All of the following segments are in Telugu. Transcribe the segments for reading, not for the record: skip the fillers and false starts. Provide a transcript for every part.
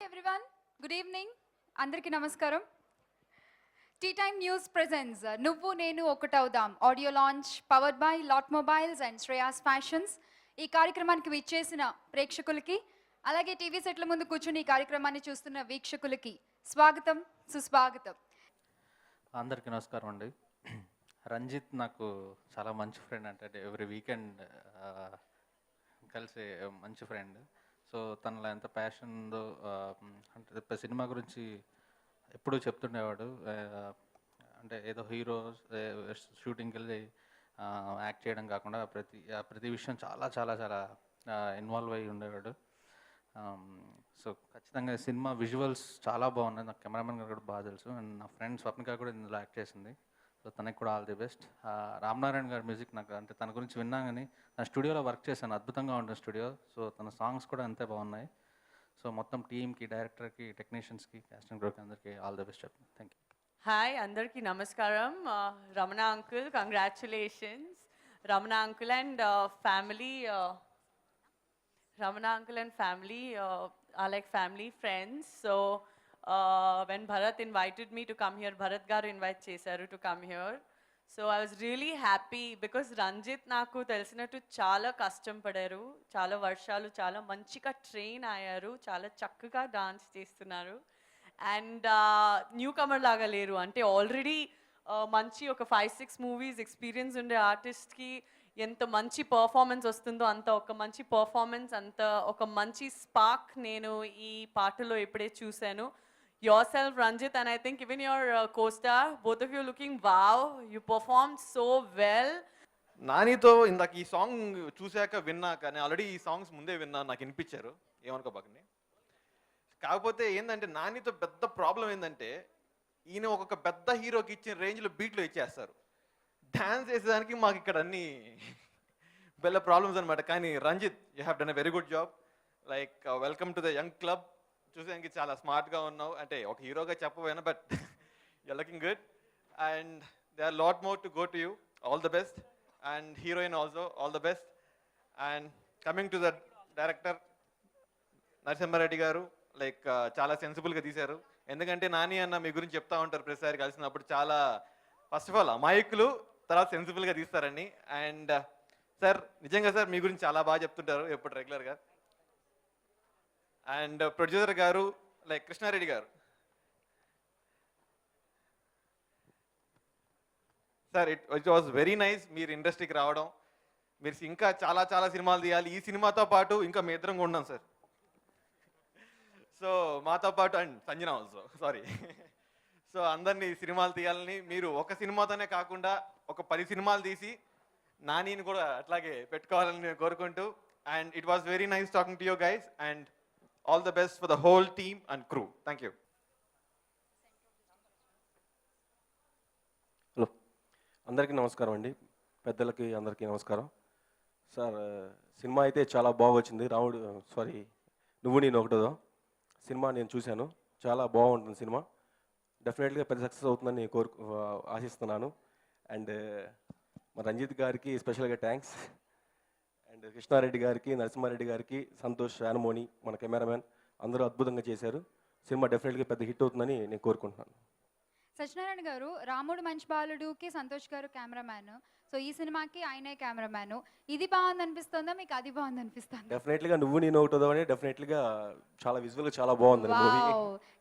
Everyone, good evening. Andariki namaskaram. Tea Time News presents Nuvvu Nenu Okutavdam audio launch powered by Lot Mobiles and Shreyas Fashions. ఈ కార్యక్రమానికి విచ్చేసిన ప్రేక్షకులకి అలాగే టీవీ సెట్ల ముందు కూర్చుని ఈ కార్యక్రమాన్ని చూస్తున్న వీక్షకులకి స్వాగతం సుస్వాగతం. అందరికీ నమస్కారం అండి. రంజిత్ నాకు చాలా మంచి ఫ్రెండ్, అంటే ఎవ్రీ వీకెండ్ కలిసే మంచి ఫ్రెండ్. సో తనలో ఎంత ప్యాషన్ ఉందో, అంటే సినిమా గురించి ఎప్పుడూ చెప్తుండేవాడు. అంటే ఏదో హీరో షూటింగ్కి వెళ్ళి యాక్ట్ చేయడం కాకుండా ప్రతి విషయం చాలా చాలా చాలా ఇన్వాల్వ్ అయ్యి ఉండేవాడు. సో ఖచ్చితంగా సినిమా విజువల్స్ చాలా బాగున్నాయి. నాకు కెమెరామెన్ గారు కూడా బాగా తెలుసు, అండ్ నా ఫ్రెండ్ స్వప్నిక కూడా ఇందులో యాక్ట్ చేసింది. సో తనకి కూడా ఆల్ ది బెస్ట్. రామనారాయణ గారి మ్యూజిక్ నాకు, అంటే తన గురించి విన్నా కానీ నా స్టూడియోలో వర్క్ చేశాను, అద్భుతంగా ఉంటుంది స్టూడియో. సో తన సాంగ్స్ కూడా అంతే బాగున్నాయి. సో మొత్తం టీమ్కి, డైరెక్టర్కి, టెక్నీషియన్స్కి, కాస్టింగ్ గ్రూప్కి అందరికీ ఆల్ ది బెస్ట్ చెప్తాను. Thank you. Hi, Andarki Namaskaram. Ramana uncle, congratulations. Ramana uncle and family. Ramana uncle and family are like family friends. So when Bharat invited me to come here, Bharat garu invite chesaru to come here. So I was really happy because Ranjit naku తెలిసినట్టు చాలా కష్టం పడారు, చాలా వర్షాలు, చాలా మంచిగా ట్రైన్ అయ్యారు, చాలా చక్కగా డాన్స్ చేస్తున్నారు. అండ్ న్యూ కమర్ లాగా లేరు, అంటే ఆల్రెడీ మంచి ఒక 5-6 మూవీస్ ఎక్స్పీరియన్స్ ఉండే ఆర్టిస్ట్కి ఎంత మంచి పర్ఫార్మెన్స్ వస్తుందో అంత ఒక మంచి పర్ఫార్మెన్స్, అంత ఒక మంచి స్పార్క్ నేను ఈ పాటలో ఇప్పుడే చూశాను. Yourself Ranjith, and I think even your costar, both of you looking wow, you perform so well. నానితో ఇందాక ఈ సాంగ్ చూశాక విన్నాక, నేను ఆల్రెడీ ఈ సాంగ్స్ ముందే విన్నా, నాకు వినిపించారు, ఏమనుకోబాకండి. కాకపోతే ఏంటంటే నానితో పెద్ద ప్రాబ్లం ఏంటంటే ఈయన ఒక్కొక్క పెద్ద హీరోకి ఇచ్చిన రేంజ్లో బీట్లో ఇచ్చేస్తారు. డ్యాన్స్ చేసేదానికి మాకు ఇక్కడ అన్ని పెద్ద ప్రాబ్లమ్స్ అనమాట. కానీ Ranjith, you have done a very good job. Like welcome to the young club. చూసేదానికి చాలా స్మార్ట్గా ఉన్నావు, అంటే ఒక హీరోగా చెప్పబోయినా, but you looking good and they are lot more to go to you. All the best. And heroine also all the best. And coming to the director Narasimha Reddy garu, like చాలా సెన్సిబుల్గా తీశారు. ఎందుకంటే నాని అన్న మీ గురించి చెప్తా ఉంటారు ప్రతిసారి కలిసినప్పుడు, చాలా ఫస్ట్ ఆఫ్ ఆల్ అమాయకులు, తర్వాత సెన్సిబుల్గా తీస్తారని. అండ్ సార్, నిజంగా సార్ మీ గురించి చాలా బాగా చెప్తుంటారు ఎప్పుడు రెగ్యులర్గా. అండ్ ప్రొడ్యూసర్ గారు లైక్ కృష్ణారెడ్డి గారు, sir it was very nice మీరు ఇండస్ట్రీకి రావడం. మీరు ఇంకా చాలా చాలా సినిమాలు తీయాలి. ఈ సినిమాతో పాటు ఇంకా మీ ఇద్దరం కూడా ఉన్నాం సార్. సో మాతో పాటు, and Sanjana also, sorry. So అందరినీ సినిమాలు తీయాలని, మీరు ఒక సినిమాతోనే కాకుండా ఒక 10 సినిమాలు తీసి నానిని కూడా అట్లాగే పెట్టుకోవాలని నేను కోరుకుంటూ, and it was very nice talking to you guys, and all the best for the whole team and crew. Thank you. Hello, అందరికీ నమస్కారం అండి, పెద్దలకి అందరికీ నమస్కారం. సార్, సినిమా అయితే చాలా బాగా వచ్చింది. నువ్వు నేను ఒకటో సినిమా నేను చూశాను, చాలా బాగుంటుంది సినిమా. డెఫినెట్గా పెద్ద సక్సెస్ అవుతుందని నేను ఆశిస్తున్నాను. అండ్ మా రంజిత్ గారికి స్పెషల్గా థ్యాంక్స్. అండ్ కృష్ణారెడ్డి గారికి, నరసింహారెడ్డి గారికి, సంతోష్, యానమోని, మన కెమెరామెన్ అందరూ అద్భుతంగా చేశారు. సినిమా డెఫినెట్గా పెద్ద హిట్ అవుతుందని నేను కోరుకుంటున్నాను. సత్యనారాయణ గారు, రాముడు మంచి బాలుడుకి సంతోష్ గారు కెమెరామ్యాన్, సో ఈ సినిమాకి ఆయనే కెమెరామ్యాన్. ఇది బాగుంది అనిపిస్తుందా మీకు, అది బాగుంది అనిపిస్తుందా? డెఫినెట్గా నువ్వు నేను ఒకటో అని డెఫినెట్గా చాలా విజువల్గా చాలా బాగుంది మూవీ.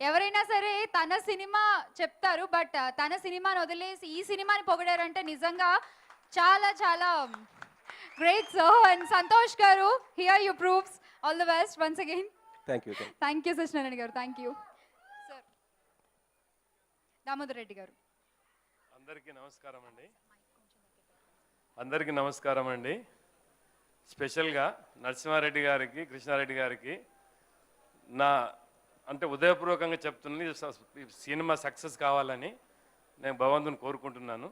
ఎవరైనా సరే తన సినిమా చెప్తారు, బట్ తన సినిమాని వదిలేసి ఈ సినిమాని పొగిడారంటే నిజంగా చాలా చాలా great. So and Santosh garu, here you proves. All the best once again. Thank you. Thank you Satyanarayana garu, thank you. Sir Damodar Reddy garu. అందరికీ నమస్కారం అండి. స్పెషల్గా నరసింహారెడ్డి గారికి, కృష్ణారెడ్డి గారికి నా అంటే ఉదయపూర్వకంగా చెప్తున్నది, సినిమా సక్సెస్ కావాలని నేను భగవంతుని కోరుకుంటున్నాను.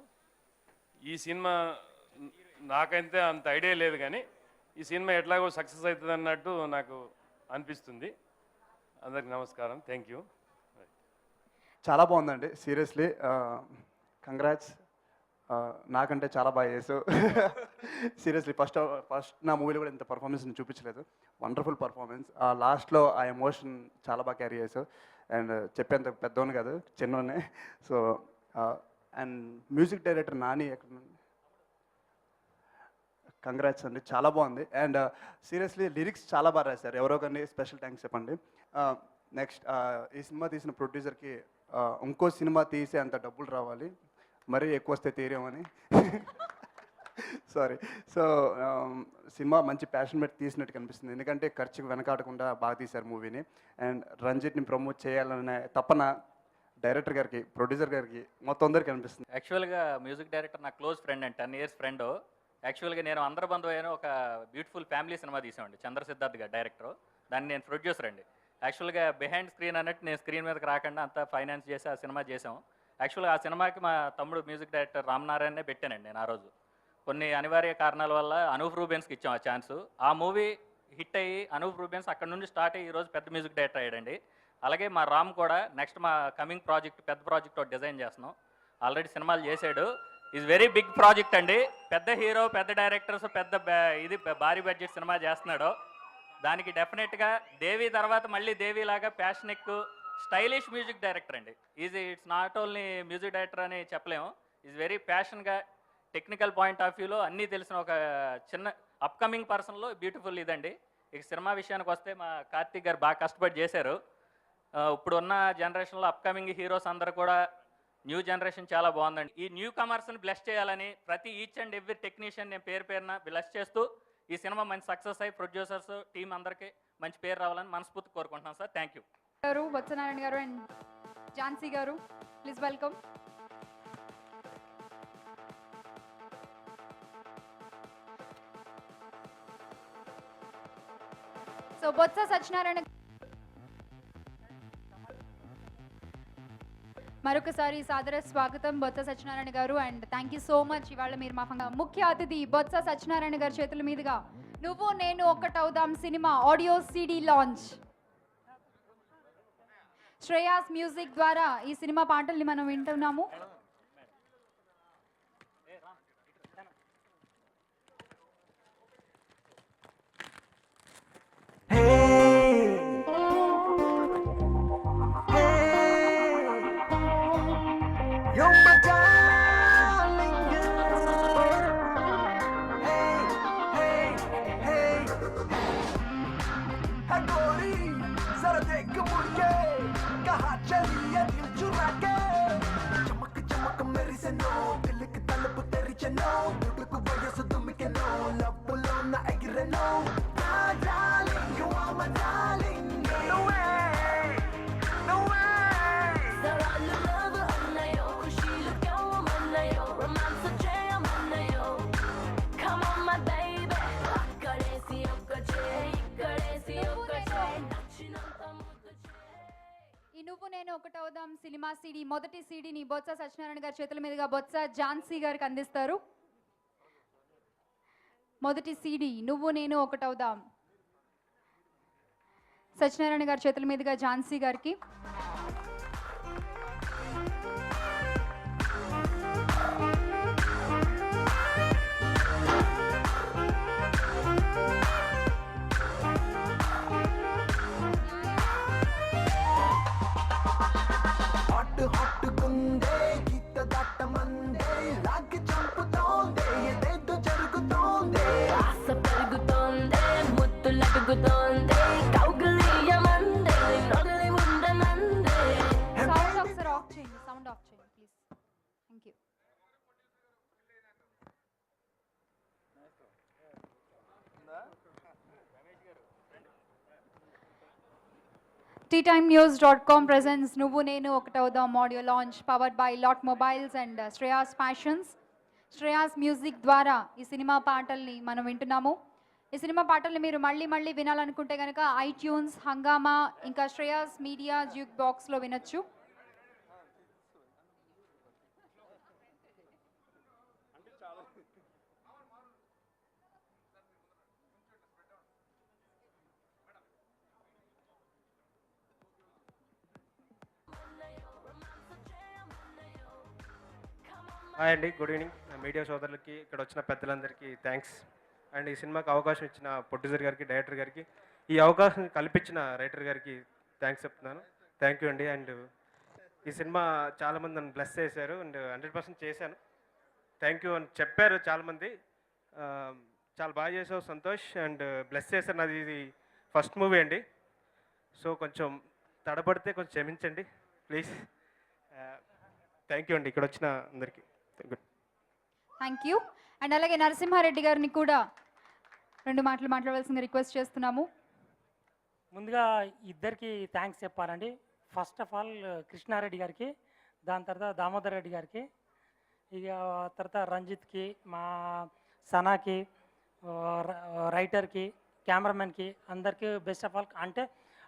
ఈ సినిమా నాకైతే అంత ఐడియా లేదు, కానీ ఈ సినిమా ఎట్లాగో సక్సెస్ అవుతుంది అన్నట్టు నాకు అనిపిస్తుంది. అందరికి నమస్కారం, థ్యాంక్ యూ. చాలా బాగుందండి, సీరియస్లీ కంగ్రాట్స్. నాకంటే చాలా బాగా చేసావు. సీరియస్లీ ఫస్ట్ నా మూవీలో కూడా ఇంత పర్ఫార్మెన్స్ చూపించలేదు. Wonderful performance. లాస్ట్లో ఆ ఎమోషన్ చాలా బాగా క్యారీ చేసావు. అండ్ చెప్పేంత పెద్దోని కాదు, చిన్నోనే. So and music director Nani ఎక్కడ, కంగ్రాట్స్ అండి, చాలా బాగుంది. అండ్ సీరియస్లీ లిరిక్స్ చాలా బాగా రాశారు. ఎవరో కానీ స్పెషల్ థ్యాంక్స్ చెప్పండి. నెక్స్ట్ ఈ సినిమా తీసిన ప్రొడ్యూసర్కి ఇంకో సినిమా తీసే అంత డబ్బులు రావాలి, మరీ ఎక్కువ వస్తే తీరేమని. సారీ. సో సినిమా మంచి ప్యాషన్ పెట్టి తీసినట్టు కనిపిస్తుంది, ఎందుకంటే ఖర్చుకు వెనకాడకుండా బాగా తీశారు మూవీని. అండ్ రంజిత్ని ప్రమోట్ చేయాలనే తపన డైరెక్టర్ గారికి, ప్రొడ్యూసర్ గారికి, మొత్తం అందరికీ కనిపిస్తుంది. యాక్చువల్గా మ్యూజిక్ డైరెక్టర్ నా క్లోజ్ ఫ్రెండ్ అండి, 10 years ఫ్రెండ్. యాక్చువల్గా నేను అందరి బంధువు అయిన ఒక బ్యూటిఫుల్ ఫ్యామిలీ సినిమా తీసామండి, చంద్ర సిద్ధార్థ్ గారు డైరెక్టర్. దాన్ని నేను ప్రొడ్యూసర్ అండి. యాక్చువల్గా బిహైండ్ స్క్రీన్ అన్నట్టు నేను స్క్రీన్ మీదకి రాకుండా అంతా ఫైనాన్స్ చేసి ఆ సినిమా చేసాం. యాక్చువల్గా ఆ సినిమాకి మా తమ్ముడు మ్యూజిక్ డైరెక్టర్ రామ్నారాయణనే పెట్టానండి నేను ఆ రోజు. కొన్ని అనివార్య కారణాల వల్ల అనూప్ రూబెన్స్కి ఇచ్చాం ఆ ఛాన్సు. ఆ మూవీ హిట్ అయ్యి అనూప్ రూబెన్స్ అక్కడ నుండి స్టార్ట్ అయ్యి ఈరోజు పెద్ద మ్యూజిక్ డైరెక్టర్ అయ్యాడండి. అలాగే మా రామ్ కూడా నెక్స్ట్ మా కమింగ్ ప్రాజెక్ట్, పెద్ద ప్రాజెక్ట్ ఒకటి డిజైన్ చేస్తున్నాం. ఆల్రెడీ సినిమాలు చేశాడు. ఈజ్ వెరీ బిగ్ ప్రాజెక్ట్ అండి. పెద్ద హీరో, పెద్ద డైరెక్టర్స్, ఇది భారీ బడ్జెట్ సినిమా చేస్తున్నాడు. దానికి డెఫినెట్గా దేవి తర్వాత మళ్ళీ దేవి లాగా ప్యాషనిక్ స్టైలిష్ మ్యూజిక్ డైరెక్టర్ అండి. It's not only music director అని చెప్పలేము. ఈజ్ వెరీ ప్యాషన్గా టెక్నికల్ పాయింట్ ఆఫ్ వ్యూలో అన్నీ తెలిసిన ఒక చిన్న అప్కమింగ్ పర్సన్లో బ్యూటిఫుల్ ఇదండి. ఇక సినిమా విషయానికి వస్తే మా కార్తీక్ గారు బాగా కష్టపడి చేశారు. ఇప్పుడు ఉన్న జనరేషన్లో అప్కమింగ్ హీరోస్ అందరూ కూడా న్యూ జనరేషన్ చాలా బాగుందండి. ఈ న్యూ కమర్స్ని బ్లెస్ చేయాలని ప్రతి ఈచ్ అండ్ ఎవ్రీ టెక్నీషియన్ నేను పేరున బ్లెస్ చేస్తూ ఈ సినిమా మంచి సక్సెస్ అయ్యి ప్రొడ్యూసర్స్ టీం అందరికీ మంచి పేరు రావాలని మనస్ఫూర్తి కోరుకుంటున్నాను సార్. Thank you. గారు, బొత్సనారాయణ గారు అండ్ ఝాన్సీ గారు, please welcome. So Botsa Satyanarayana మరొకసారి సాదర స్వాగతం బొత్స సత్యనారాయణ గారు. And thank you so much. ఇవాళ మీరు మా ముఖ్య అతిథి బొత్స సత్యనారాయణ గారి చేతుల మీదుగా నువ్వు నేను ఒకటవుదాం సినిమా audio CD launch. Shreyas music ద్వారా ఈ సినిమా పాటల్ని మనం వింటున్నాము. నువ్వు నేను ఒకటవుదాం సినిమా CD మొదటి CDని బొత్స సత్యనారాయణ గారి చేతుల మీదుగా బొత్స ఝాన్సీ గారికి అందిస్తారు. మొదటి CD నువ్వు నేను ఒకటవుదాం సత్యనారాయణ గారి చేతుల మీదుగా ఝాన్సీ గారికి. సౌండ్ ఆఫ్ చేయండి please. Thank you. TTimenews.com presents Nuvvu Nenu Okatavudam audio launch powered by Lot Mobiles and Shreyas Fashions. Shreyas music ద్వారా ఈ సినిమా పాటల్ని మనం వింటున్నాము. ఈ సినిమా పాటల్ని మీరు మళ్ళీ వినాలనుకుంటే కనుక iTunes, హంగామా, ఇంకా శ్రేయాస్ మీడియా జ్యూక్ బాక్స్లో వినొచ్చు. హాయ్ అండి, గుడ్ ఈవినింగ్. మీడియా సోదరులకి, ఇక్కడ వచ్చిన పెద్దలందరికీ థ్యాంక్స్. అండ్ ఈ సినిమాకి అవకాశం ఇచ్చిన ప్రొడ్యూసర్ గారికి, డైరెక్టర్ గారికి, ఈ అవకాశం కల్పించిన రైటర్ గారికి థ్యాంక్స్ చెప్తున్నాను. థ్యాంక్ యూ అండి. అండ్ ఈ సినిమా చాలామంది నన్ను బ్లెస్ చేశారు అండ్ 100% చేశాను. థ్యాంక్ యూ అని చెప్పారు చాలామంది. చాలా బాగా చేసావు సంతోష్ అండ్ బ్లెస్ చేశారు. నాది ఇది ఫస్ట్ మూవీ అండి, సో కొంచెం తడబడితే కొంచెం క్షమించండి ప్లీజ్. థ్యాంక్ యూ అండి ఇక్కడ వచ్చిన అందరికీ. Thank you. అండ్ అలాగే నరసింహారెడ్డి గారిని కూడా 2 మాటలు మాట్లాడవలసింది రిక్వెస్ట్ చేస్తున్నాము. ముందుగా ఇద్దరికి థ్యాంక్స్ చెప్పాలండి. ఫస్ట్ ఆఫ్ ఆల్ కృష్ణారెడ్డి గారికి, దాని తర్వాత దామోదర్ రెడ్డి గారికి, ఇక తర్వాత రంజిత్కి, మా సనాకి, రైటర్కి, కెమెరామెన్కి, అందరికీ బెస్ట్ ఆఫ్ ఆల్. అంటే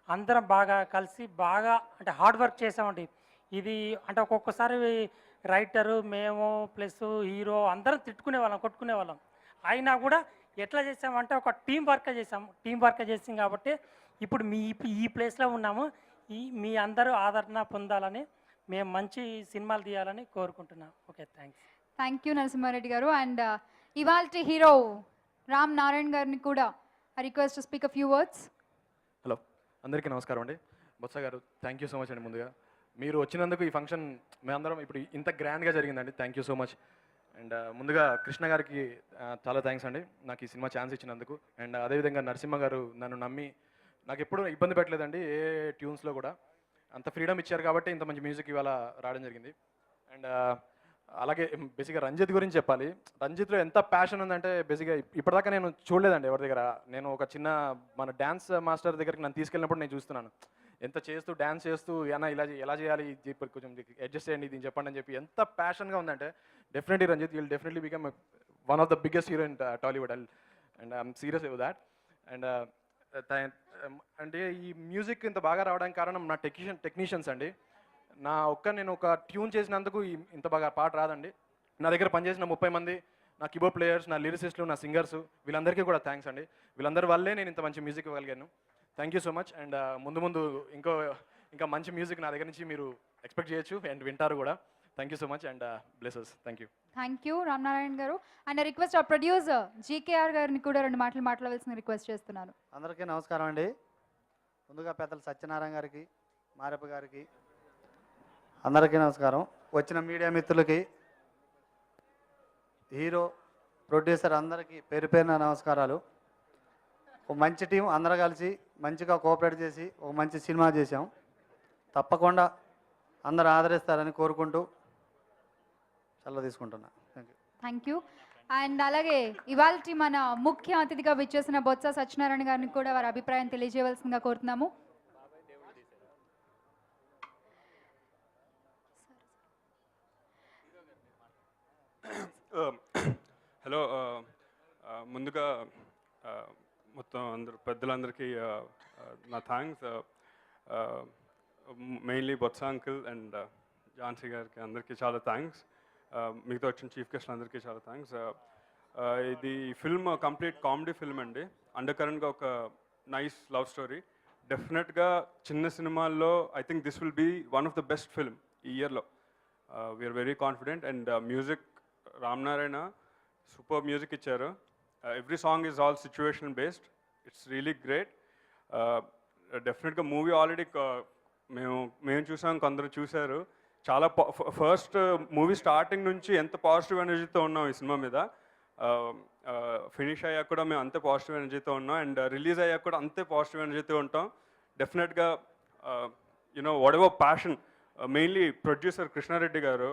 అందరం బాగా కలిసి బాగా అంటే హార్డ్ వర్క్ చేసామండి. ఇది అంటే ఒక్కొక్కసారి రైటరు, మేము ప్లస్ హీరో అందరం తిట్టుకునే వాళ్ళం, కొట్టుకునే వాళ్ళం. అయినా కూడా ఎట్లా చేసామంటే ఒక టీం వర్క్ చేసాం కాబట్టి ఇప్పుడు ఈ ప్లేస్లో ఉన్నాము. మీ అందరూ ఆదరణ పొందాలని, మేము మంచి సినిమాలు తీయాలని కోరుకుంటున్నాం. Okay, thanks. Thank you Narasimha Reddy గారు. అండ్ ఇవాల్టి హీరో రామ్ నారాయణ్ గారిని కూడా request to speak a few words. Hello, అందరికీ నమస్కారం అండి. బొత్స గారు, థ్యాంక్ యూ సో మచ్ అండి. ముందుగా మీరు వచ్చినందుకు ఈ ఫంక్షన్ మేమందరం ఇప్పుడు ఇంత గ్రాండ్గా జరిగిందండి. Thank you so much. And ముందుగా కృష్ణ గారికి చాలా థ్యాంక్స్ అండి, నాకు ఈ సినిమా ఛాన్స్ ఇచ్చినందుకు. అండ్ అదేవిధంగా నరసింహ గారు నన్ను నమ్మి నాకు ఎప్పుడు ఇబ్బంది పెట్టలేదండి, ఏ ట్యూన్స్లో కూడా అంత ఫ్రీడమ్ ఇచ్చారు కాబట్టి ఇంత మంచి మ్యూజిక్ ఇవాళ రావడం జరిగింది. అండ్ అలాగే బేసిక్గా రంజిత్ గురించి చెప్పాలి. రంజిత్లో ఎంత ప్యాషన్ ఉందంటే బేసిక్గా ఇప్పటిదాకా నేను చూడలేదండి ఎవరి దగ్గర. నేను ఒక చిన్న మన డ్యాన్స్ మాస్టర్ దగ్గరికి నన్ను తీసుకెళ్ళినప్పుడు నేను చూస్తున్నాను ఎంత చేస్తూ డ్యాన్స్ చేస్తూ అన్న ఎలా చేయాలి, కొంచెం అడ్జస్ట్ చేయండి దీన్ని చెప్పండి అని చెప్పి ఎంత ప్యాషన్గా ఉందంటే definitely Ranjith will definitely become one of the biggest hero in Tollywood. And I'm serious with that. And అంటే ఈ మ్యూజిక్ ఇంత బాగా రావడానికి కారణం నా టెక్నీషియన్స్ అండి. నేను ఒక ట్యూన్ చేసినందుకు ఇంత బాగా పాట రాదండి. నా దగ్గర పనిచేసిన 30 మంది, నా కీబోర్డ్ ప్లేయర్స్, నా లిరిసిస్టులు, నా సింగర్స్, వీళ్ళందరికీ కూడా థ్యాంక్స్ అండి. వీళ్ళందరి వల్లే నేను ఇంత మంచి మ్యూజిక్ ఇవ్వగలిగాను. Thank you so much. And ముందు ఇంకా మంచి మ్యూజిక్ నా దగ్గర నుంచి మీరు ఎక్స్పెక్ట్ చేయొచ్చు అండ్ వింటారు కూడా. Thank you so much and blesses. Thank you. Thank you Ram Narayan గారు. అండ్ రిక్వెస్ట్ ఆ ప్రొడ్యూసర్ జీకేఆర్ గారిని కూడా 2 మాటలు మాట్లాడవలసిన రిక్వెస్ట్ చేస్తున్నాను. అందరికీ నమస్కారం అండి. ముందుగా పెద్దలు సత్యనారాయణ గారికి, మారప్ప గారికి అందరికీ నమస్కారం. వచ్చిన మీడియా మిత్రులకి, హీరో, ప్రొడ్యూసర్ అందరికీ పేరు పేరున నమస్కారాలు. ఒక మంచి టీం అందరూ కలిసి మంచిగా కోఆపరేట్ చేసి ఒక మంచి సినిమా చేసాం. తప్పకుండా అందరూ ఆదరిస్తారని కోరుకుంటూ సెలవు తీసుకుంటున్నా. Thank you. Thank you. And అలాగే ఇవాల్టి మన ముఖ్య అతిథిగా విచ్చేసిన బొత్స సత్యనారాయణ గారిని కూడా వారి అభిప్రాయం తెలియజేయవలసిందిగా కోరుతున్నాము. హలో, ముందుగా మొత్తం పెద్దలందరికీ నా thanks. Mainly Botsa uncle and Jhansi గారికి అందరికీ చాలా థ్యాంక్స్. మిగతా వచ్చిన చీఫ్ గెస్ట్లు అందరికీ చాలా థ్యాంక్స్. ఇది ఫిల్మ్ కంప్లీట్ కామెడీ ఫిల్మ్ అండి. అండర్ కరెంట్గా ఒక నైస్ లవ్ స్టోరీ. డెఫినెట్గా చిన్న సినిమాల్లో I think this will be one of the best film ఈ ఇయర్లో. We're very confident. And music Ram Narayan super music ఇచ్చారు. Every song is all situational based. It's really great. డెఫినెట్గా మూవీ ఆల్రెడీ మేము చూసాం, కొందరు చూశారు. చాలా ఫస్ట్ మూవీ స్టార్టింగ్ నుంచి ఎంత పాజిటివ్ ఎనర్జీతో ఉన్నాం ఈ సినిమా మీద. ఫినిష్ అయ్యాక కూడా మేము అంతే పాజిటివ్ ఎనర్జీతో ఉన్నాం. అండ్ రిలీజ్ అయ్యాక కూడా అంతే పాజిటివ్ ఎనర్జీతో ఉంటాం. డెఫినెట్గా you know what ever passion, mainly producer Krishna Reddy గారు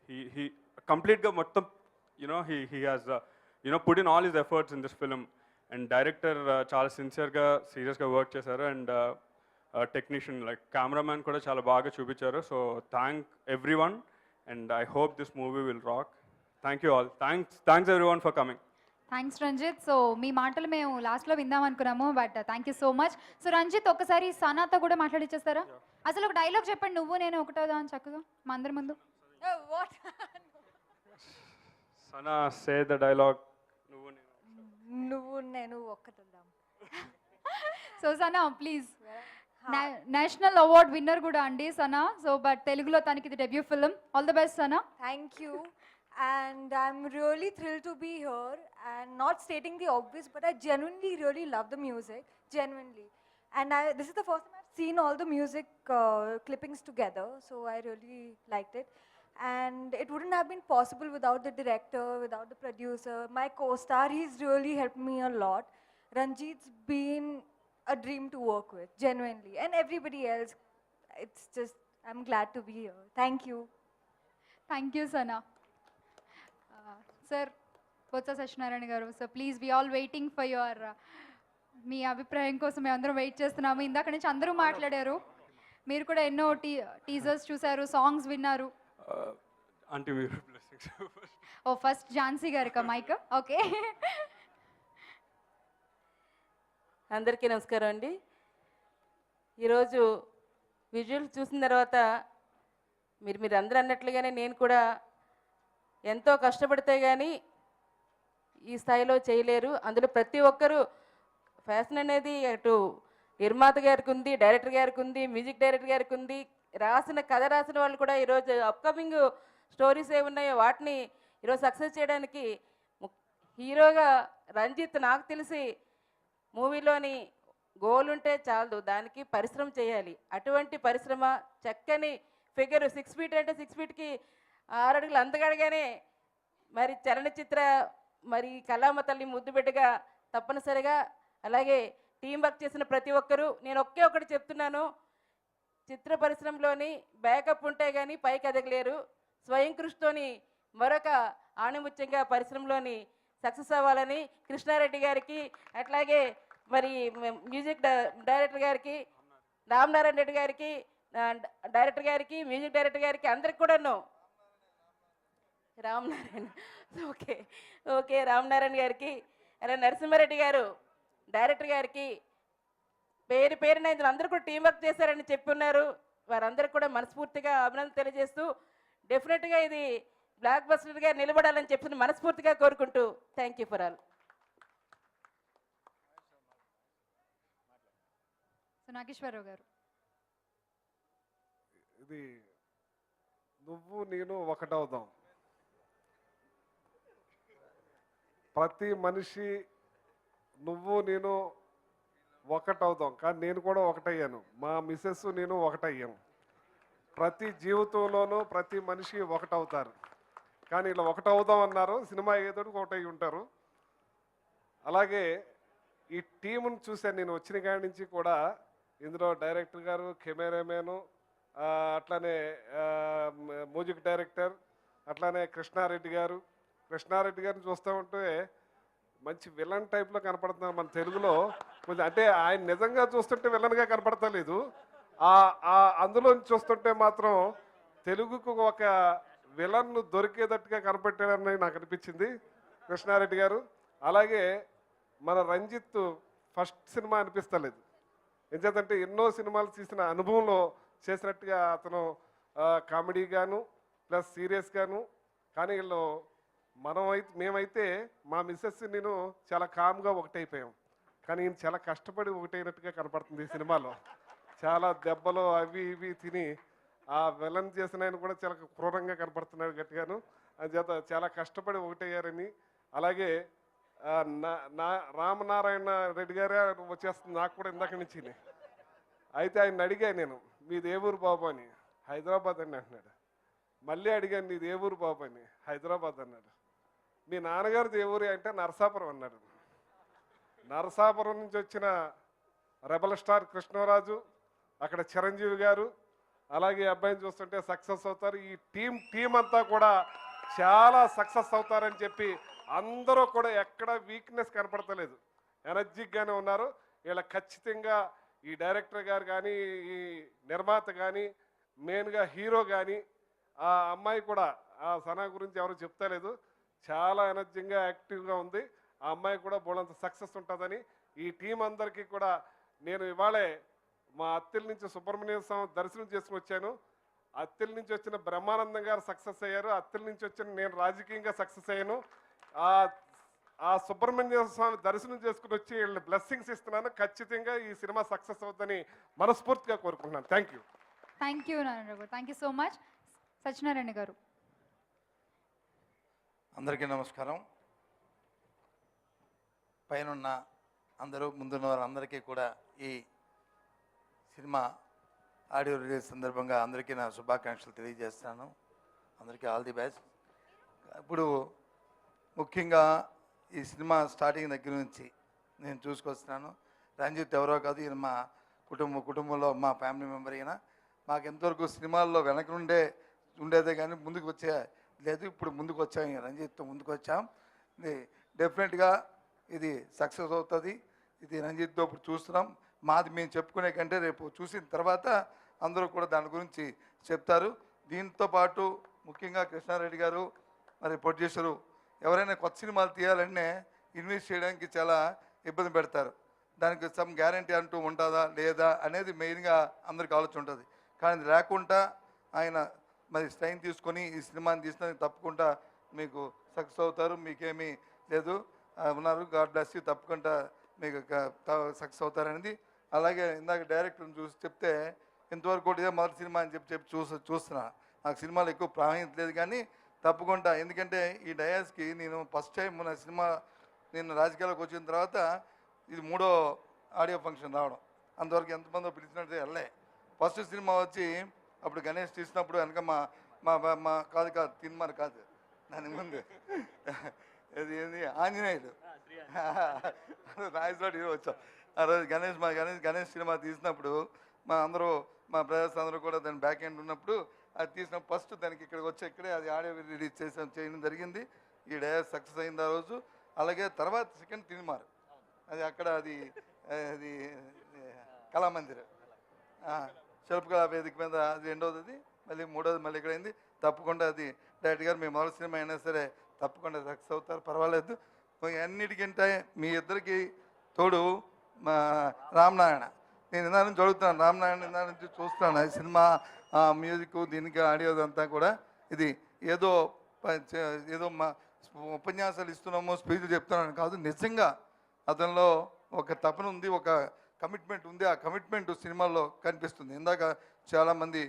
he కంప్లీట్గా మొత్తం he has put in all his efforts in this film. And director చాలా సిన్సియర్గా సీరియస్గా వర్క్ చేశారు. అండ్ టెక్నీషియన్ లైక్ కెమెరామ్యాన్ కూడా చాలా బాగా చూపించారు. So thank everyone and I hope this movie will rock. Thank you all. Thanks everyone for coming. Thanks Ranjith. So మీ మాటలు మేము లాస్ట్లో విందాం అనుకున్నాము, but thank you so much. So Ranjith, ఒక్కసారి సనాతో కూడా మాట్లాడిచ్చేస్తారా? అసలు ఒక డైలాగ్ చెప్పండి, నువ్వు నేను ఒకటోదా అని చక్కగా మా అందరి ముందు. Sana, say the dialogue. నువ్వు నేను ఒక్కటేద్దాం. So Sana please. National award winner కూడా అండి సనా. సో బట్ తెలుగులో తనకి ఇది debut film. All the best Sana. Thank you. And I'm really thrilled to be here. And not stating the obvious, but I genuinely really love the music. Genuinely. And this is the first time I've seen all the music clippings together. So I really liked it. And it wouldn't have been possible without the director, without the producer. My co-star, he's really helped me a lot. Ranjit's been a dream to work with, genuinely. And everybody else, it's just, I'm glad to be here. Thank you. Thank you Sana. Sir Botsa Satyanarayana garu, so please we all waiting for your మీ అభిప్రాయం కోసం మేము అందరం వెయిట్ చేస్తున్నాము. ఇందాక నుంచి అందరూ మాట్లాడారు, మీరు కూడా ఎన్నో టీజర్స్ చూశారు, సాంగ్స్ విన్నారు. అంటే మీరు ఓ ఫస్ట్ ఝాన్సీ గారికా మైక్? ఓకే. అందరికీ నమస్కారం అండి. ఈరోజు విజువల్ చూసిన తర్వాత మీరు అందరూ అన్నట్లుగానే నేను కూడా ఎంతో కష్టపడితే కానీ ఈ స్థాయిలో చేయలేరు. అందులో ప్రతి ఒక్కరూ ఫ్యాషన్ అనేది అటు నిర్మాత గారికి ఉంది, డైరెక్టర్ గారికి ఉంది, మ్యూజిక్ డైరెక్టర్ గారికి ఉంది, కథ రాసిన వాళ్ళు కూడా ఈరోజు అప్కమింగ్ స్టోరీస్ ఏమున్నాయో వాటిని ఈరోజు సక్సెస్ చేయడానికి హీరోగా రంజిత్ నాకు తెలిసి మూవీలోని గోల్ ఉంటే చాలదు, దానికి పరిశ్రమ చేయాలి. అటువంటి పరిశ్రమ చక్కని ఫిగర్ 6 feet అంటే 6 feetకి 6 అడుగులు అందగడగానే మరి చలనచిత్ర మరి కళామ తల్లి ముద్దు బిడ్డగా తప్పనిసరిగా, అలాగే టీం వర్క్ చేసిన ప్రతి ఒక్కరూ నేను ఒకటి చెప్తున్నాను, చిత్ర పరిశ్రమలోని బ్యాకప్ ఉంటే కానీ పైకి ఎదగలేరు. స్వయం కృషితోని మరొక ఆణిముత్యంగా పరిశ్రమలోని సక్సెస్ అవ్వాలని కృష్ణారెడ్డి గారికి, అట్లాగే మరి మ్యూజిక్ డైరెక్టర్ గారికి, రామనారాయణ రెడ్డి గారికి, డైరెక్టర్ గారికి, మ్యూజిక్ డైరెక్టర్ గారికి అందరికి కూడాను రామనారాయణ ఓకే రామనారాయణ గారికి, అలా నరసింహారెడ్డి గారు డైరెక్టర్ గారికి పేరున ఇందులో అందరూ కూడా టీం వర్క్ చేశారని చెప్పి ఉన్నారు. వారందరికీ కూడా మనస్ఫూర్తిగా అభినందన తెలియజేస్తూ డెఫినెట్గా ఇది బ్లాక్ బస్టర్గా నిలబడాలని చెప్పి మనస్ఫూర్తిగా కోరుకుంటూ thank you for all. Nageswara Rao గారు, ఇది నువ్వు నేను ఒకటవుదాం. ప్రతి మనిషి నువ్వు నేను ఒకటవుదాం, కానీ నేను కూడా ఒకటయ్యాను, మా మిస్సెస్ నేను ఒకటయ్యాము. ప్రతి జీవితంలోనూ ప్రతి మనిషి ఒకటవుతారు, కానీ ఇలా ఒకటవుదాం అన్నారు, సినిమా ఏదో ఒకటై ఉంటారు. అలాగే ఈ టీమును చూశాను నేను వచ్చిన కాడి నుంచి కూడా. ఇందులో డైరెక్టర్ గారు, కెమెరామెను, అట్లానే మ్యూజిక్ డైరెక్టర్, అట్లానే కృష్ణారెడ్డి గారిని చూస్తూ ఉంటే మంచి విలన్ టైప్లో కనపడుతున్నారు మన తెలుగులో. కొంచెం అంటే ఆయన నిజంగా చూస్తుంటే విలన్గా కనపడతలేదు, అందులో చూస్తుంటే మాత్రం తెలుగుకు ఒక విలన్ దొరికేటట్టుగా కనపట్టారని నాకు అనిపించింది కృష్ణారెడ్డి గారు. అలాగే మన రంజిత్ ఫస్ట్ సినిమా అనిపిస్తలేదు, ఎందుకంటే ఎన్నో సినిమాలు తీసిన అనుభవంలో చేసినట్టుగా అతను కామెడీగాను ప్లస్ సీరియస్గాను. కానీ వీళ్ళు మేమైతే మా మిస్సెస్ నేను చాలా కామ్గా ఒకటైపోయాం, కానీ ఈయన చాలా కష్టపడి ఒకటైనట్టుగా కనపడుతుంది ఈ సినిమాలో. చాలా దెబ్బలు అవి ఇవి తిని ఆ విలన్ చేసిన ఆయన కూడా చాలా క్రూరంగా కనపడుతున్నాడు గట్టిగాను. అందుచేత చాలా కష్టపడి ఒకటయ్యారని. అలాగే రామనారాయణ రెడ్డి గారే వచ్చేస్తుంది నాకు కూడా ఇందాక నుంచి. అయితే ఆయన అడిగాను నేను, మీది ఏ ఊరు బాబు అని. హైదరాబాద్ అని అంటున్నాడు. మళ్ళీ అడిగాను, నీది ఏ ఊరు బాబు అని. హైదరాబాద్ అన్నాడు. మీ నాన్నగారిది ఏ ఊరు అంటే నరసాపురం అన్నాడు. నరసాపురం నుంచి వచ్చిన రెబల్ స్టార్ కృష్ణరాజు, అక్కడ చిరంజీవి గారు, అలాగే అబ్బాయిని చూస్తుంటే సక్సెస్ అవుతారు. ఈ టీం అంతా కూడా చాలా సక్సెస్ అవుతారని చెప్పి అందరూ కూడా ఎక్కడ వీక్నెస్ కనపడతలేదు, ఎనర్జిక్గానే ఉన్నారు. వీళ్ళ ఖచ్చితంగా ఈ డైరెక్టర్ గారు కానీ, ఈ నిర్మాత కానీ, మెయిన్గా హీరో కానీ, ఆ అమ్మాయి కూడా ఆ సనా గురించి ఎవరు చెప్తలేదు, చాలా ఎనర్జీగా యాక్టివ్గా ఉంది. ఆ అమ్మాయి కూడా బోలంత సక్సెస్ ఉంటుందని ఈ టీం అందరికీ కూడా నేను ఇవాళే మా అత్తిల నుంచి సుబ్రహ్మణ్య స్వామి దర్శనం చేసుకుని వచ్చాను. అత్తిల నుంచి వచ్చిన బ్రహ్మానందం గారు సక్సెస్ అయ్యారు, అత్తిల నుంచి వచ్చిన నేను రాజకీయంగా సక్సెస్ అయ్యాను. ఆ సుబ్రహ్మణ్య స్వామి దర్శనం చేసుకుని వచ్చి వీళ్ళని బ్లెస్సింగ్స్ ఇస్తున్నాను. ఖచ్చితంగా ఈ సినిమా సక్సెస్ అవుతుందని మనస్ఫూర్తిగా కోరుకుంటున్నాను. Thank you. Thank you Narayana garu, thank you so much. Satyanarayana garu. అందరికీ నమస్కారం. పైనున్న అందరూ ముందున్న వారందరికీ కూడా ఈ సినిమా ఆడియో రిలీజ్ సందర్భంగా అందరికీ నా శుభాకాంక్షలు తెలియజేస్తున్నాను. అందరికీ ఆల్ ది బెస్ట్. ఇప్పుడు ముఖ్యంగా ఈ సినిమా స్టార్టింగ్ దగ్గర నుంచి నేను చూసుకొస్తున్నాను. రంజిత్ ఎవరో కాదు, ఈయన మా కుటుంబంలో మా ఫ్యామిలీ మెంబర్. ఈయన మాకు ఎంతవరకు సినిమాల్లో వెనక ఉండేదే కానీ ముందుకు వచ్చే లేదు. ఇప్పుడు ముందుకు వచ్చాం, రంజిత్తో ముందుకు వచ్చాం. ఇది డెఫినెట్గా ఇది సక్సెస్ అవుతుంది. ఇది రంజిత్తో ఇప్పుడు చూస్తున్నాం. మాది మేము చెప్పుకునే కంటే రేపు చూసిన తర్వాత అందరూ కూడా దాని గురించి చెప్తారు. దీంతో పాటు ముఖ్యంగా కృష్ణారెడ్డి గారు మరి ప్రొడ్యూసరు ఎవరైనా కొత్త సినిమాలు తీయాలంటే ఇన్వెస్ట్ చేయడానికి చాలా ఇబ్బంది పెడతారు. దానికి సమ్ గ్యారంటీ అంటూ ఉంటుందా లేదా అనేది మెయిన్గా అందరికి ఆలోచన ఉంటుంది. కానీ అది లేకుండా ఆయన మరి స్టైన్ తీసుకొని ఈ సినిమాని తీసినందుకు తప్పకుండా మీకు సక్సెస్ అవుతారు. మీకేమీ లేదు ఉన్నారు. God bless you. తప్పకుండా మీకు సక్సెస్ అవుతారనేది. అలాగే ఇందాక డైరెక్టర్ని చూసి చెప్తే ఇంతవరకు కూడా ఇదే మొదటి సినిమా అని చెప్పి చూస్తున్నా. నాకు సినిమాలు ఎక్కువ ప్రాధాన్యత లేదు కానీ తప్పకుండా, ఎందుకంటే ఈ డయాస్కి నేను ఫస్ట్ టైం నా సినిమా నేను రాజకీయాల్లోకి వచ్చిన తర్వాత ఇది 3వ ఆడియో ఫంక్షన్ రావడం. అంతవరకు ఎంతమందో పిలిచినట్టు వెళ్ళే. ఫస్ట్ సినిమా వచ్చి అప్పుడు గణేష్ తీసినప్పుడు వెనక మా కాదు తిన్మార్ కాదు దాని ముందు ఇది ఏంది ఆంజనేయుడు రాయసోటి వచ్చాం. ఆ రోజు గణేష్ సినిమా తీసినప్పుడు మా బ్రదర్స్ అందరూ కూడా దాని బ్యాక్ ఎండ్ ఉన్నప్పుడు అది తీసిన ఫస్ట్ దానికి ఇక్కడికి వచ్చి ఇక్కడే అది ఆడియో రిలీజ్ చేయడం జరిగింది. ఈ డే సక్సెస్ అయింది ఆ రోజు. అలాగే తర్వాత సెకండ్ తిన్మార్ అది అక్కడ అది కళామందిర్ శిల్పకళా వేదిక మీద అది రెండవది, మళ్ళీ మూడోది మళ్ళీ ఇక్కడ అయింది. తప్పకుండా అది డైరెక్టర్ గారు మీ మొదటి సినిమా అయినా సరే తప్పకుండా సక్సెస్ అవుతారు, పర్వాలేదు. అన్నిటికంటే మీ ఇద్దరికి తోడు మా రామనారాయణ. నేను ఇందా నుంచి చదువుతున్నాను, రామనారాయణ ఇందా నుంచి చూస్తున్నాను. ఈ సినిమా మ్యూజిక్ దీనికి ఆడియో అంతా కూడా ఇది ఏదో మా ఉపన్యాసాలు ఇస్తున్నామో స్పీచ్లు చెప్తున్నాను కాదు, నిజంగా అతనిలో ఒక తపన ఉంది, ఒక కమిట్మెంట్ ఉంది. ఆ కమిట్మెంట్ సినిమాల్లో కనిపిస్తుంది. ఇందాక చాలామంది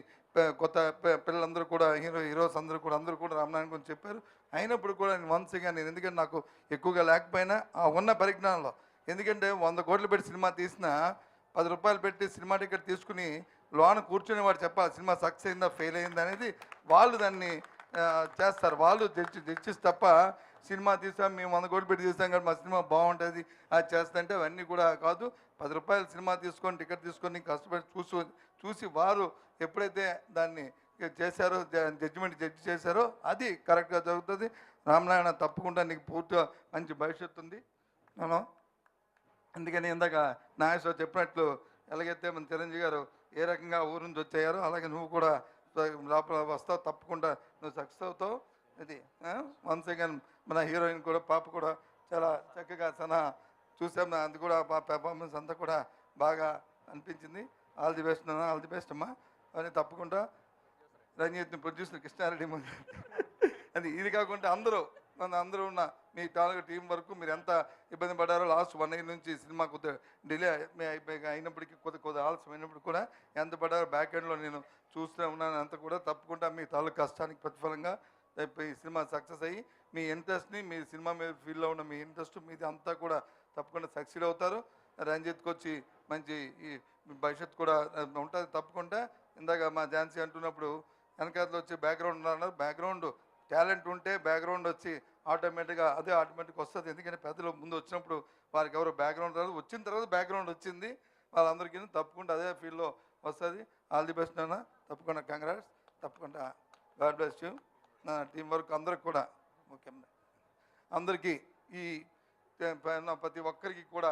కొత్త పిల్లలందరూ కూడా హీరోస్ అందరూ కూడా రామనారాయణ గురించి చెప్పారు. అయినప్పుడు కూడా నేను వన్స్గా నేను ఎందుకంటే నాకు ఎక్కువగా లేకపోయినా ఆ ఉన్న పరిజ్ఞానంలో, ఎందుకంటే 100 కోట్లు పెట్టి సినిమా తీసినా 10 రూపాయలు పెట్టి సినిమా టికెట్ తీసుకుని లోన కూర్చుని వాడు చెప్పాలి సినిమా సక్సెస్ అయిందా ఫెయిల్ అయిందా అనేది. వాళ్ళు దాన్ని చేస్తారు, వాళ్ళు జడ్జిస్ తప్ప సినిమా తీసాం మేము 100 కోట్లు పెట్టి తీసాం కానీ మా సినిమా బాగుంటుంది అది చేస్తుంటే అవన్నీ కూడా కాదు. 10 రూపాయలు సినిమా తీసుకొని టికెట్ తీసుకొని కష్టపడి చూసి వారు ఎప్పుడైతే దాన్ని చేశారో జడ్జి చేశారో అది కరెక్ట్గా జరుగుతుంది. రామనారాయణ తప్పకుండా నీకు పూర్తిగా మంచి భవిష్యత్తు ఉంది. నేను అందుకని ఇందాక నాగేశ్వర చెప్పినట్లు ఎలాగైతే మన చిరంజీవి గారు ఏ రకంగా ఊరు నుంచి వచ్చాయారో అలాగే నువ్వు కూడా లోపల వస్తావు, తప్పకుండా నువ్వు సక్సెస్ అవుతావు. ఇది వన్స్ అగైన్ మన హీరోయిన్ కూడా పాప కూడా చాలా చక్కగా చూసాం. అది కూడా పెర్ఫార్మెన్స్ అంతా కూడా బాగా అనిపించింది. ఆల్ ది బెస్ట్ నాన్న, ఆల్ ది బెస్ట్ అమ్మా. అని తప్పకుండా రంజిత్ ప్రొడ్యూసర్ కృష్ణారెడ్డి ముందు అది ఇది కాకుండా అందరూ ఉన్న మీ తాలూకా టీం వరకు మీరు ఎంత ఇబ్బంది పడ్డారో లాస్ట్ 1 year నుంచి సినిమా కొద్దిగా డిలే అయినప్పటికీ కొద్ది ఆలస్యం అయినప్పుడు కూడా ఎంత పడ్డారో బ్యాక్ ఎండ్లో నేను చూస్తూ ఉన్నాను. అంత కూడా తప్పకుండా మీ తాలూకా కష్టానికి ప్రతిఫలంగా ఈ సినిమా సక్సెస్ అయ్యి మీ ఇంట్రెస్ట్ని మీ సినిమా మీద ఫీల్డ్లో ఉన్న మీ ఇంట్రెస్ట్ మీది అంతా కూడా తప్పకుండా సక్సీడ్ అవుతారు. రంజిత్కి వచ్చి మంచి ఈ భవిష్యత్తు కూడా ఉంటుంది తప్పకుండా. ఇందాక మా ఝాన్సీ అంటున్నప్పుడు వెనకాతలో వచ్చి బ్యాక్గ్రౌండ్ ఉన్నారు, బ్యాక్గ్రౌండ్ టాలెంట్ ఉంటే బ్యాక్గ్రౌండ్ వచ్చి ఆటోమేటిక్ వస్తుంది. ఎందుకంటే పెద్దలు ముందు వచ్చినప్పుడు వారికి ఎవరు బ్యాక్గ్రౌండ్ రాదు, వచ్చిన తర్వాత బ్యాక్గ్రౌండ్ వచ్చింది వాళ్ళందరికీ తప్పకుండా అదే ఫీల్డ్లో వస్తుంది. ఆల్ ది బెస్ట్ నాన్న, తప్పకుండా కంగ్రాట్స్, తప్పకుండా గాడ్ బ్లెస్ యూ. నా టీం వర్క్ అందరికి కూడా ముఖ్యంగా అందరికీ ఈ ప్రతి ఒక్కరికి కూడా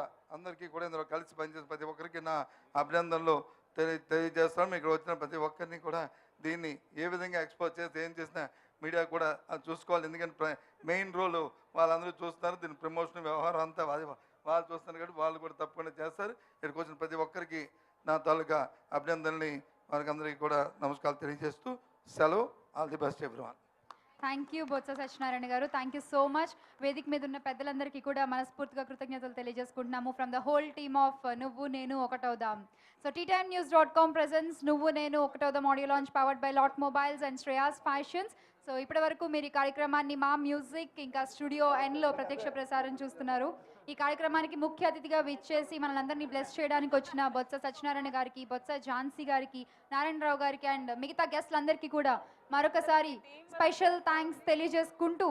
ఇందులో కలిసి పనిచేసిన ప్రతి ఒక్కరికి నా అభినందనలు తెలియజేస్తాను. ఇక్కడ వచ్చిన ప్రతి ఒక్కరిని కూడా దీన్ని ఏ విధంగా ఎక్స్పోజ్ చేస్తే ఏం చేసినా మీడియా కూడా అది చూసుకోవాలి. ఎందుకంటే మెయిన్ రోల్ వాళ్ళందరూ చూస్తున్నారు, దీని ప్రమోషన్ వ్యవహారం అంతా వాళ్ళు చూస్తున్నారు కాబట్టి వాళ్ళు కూడా తప్పకుండా చేస్తారు. ఇక్కడికి వచ్చిన ప్రతి ఒక్కరికి నా తాలూకా అభినందనల్ని వారికి అందరికీ కూడా నమస్కారాలు తెలియజేస్తూ సెలవు. All the best everyone. Thank you Botsa Satyanarayana garu, thank you so much. వేదిక మీద ఉన్న పెద్దలందరికీ కూడా మనస్ఫూర్తిగా కృతజ్ఞతలు తెలియజేసుకుంటున్నాము from the whole team of Nuvvu Nenu Okatavudam. So TimeNews.com presents Nuvvu Nenu Okatavudam audio launch powered by Lot Mobiles and Shreyas Fashions. So ఇప్పటి వరకు మీరు ఈ కార్యక్రమాన్ని మా మ్యూజిక్ ఇంకా స్టూడియో ఎన్లో ప్రత్యక్ష ప్రసారం చూస్తున్నారు. ఈ కార్యక్రమానికి ముఖ్య అతిథిగా విచ్చేసి మనల్ని బ్లెస్ చేయడానికి వచ్చిన బొత్స సత్యనారాయణ గారికి, బొత్స ఝాన్సీ గారికి, నారాయణరావు గారికి అండ్ మిగతా గెస్ట్లందరికీ కూడా మరొకసారి స్పెషల్ థ్యాంక్స్ తెలియజేసుకుంటూ,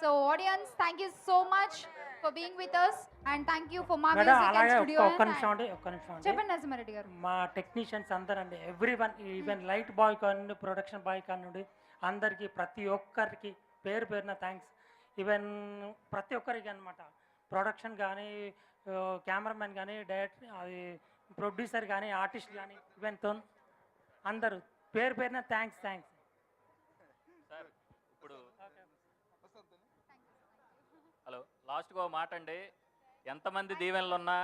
so audience thank you so much for being with us and thank you for మా మేడం మ్యూజిక్ అండ్ అలాగే స్టూడియో. ఒక్క నిమిషం అండి, ఒక్క నిమిషం అండి. చెప్పండి నరసింహారెడ్డి గారు. మా టెక్నీషియన్స్ అందరండి, ఎవ్రీవన్, ఈవెన్ లైట్ బాయ్ కానివ్వండి, ప్రొడక్షన్ బాయ్ కానివ్వండి, అందరికీ ప్రతి ఒక్కరికి పేరు పేరున థ్యాంక్స్. ఈవెన్ ప్రతి ఒక్కరికి అనమాట, ప్రొడక్షన్ కానీ, కెమెరామెన్ కానీ, డైరెక్టర్, అది ప్రొడ్యూసర్ కానీ, ఆర్టిస్ట్ కానీ, ఈవెన్ అందరూ పేరు పేరున థ్యాంక్స్. సార్ ఇప్పుడు హలో, లాస్ట్గా ఒక మాట అండి. ఎంతమంది దీవెనలు ఉన్నా,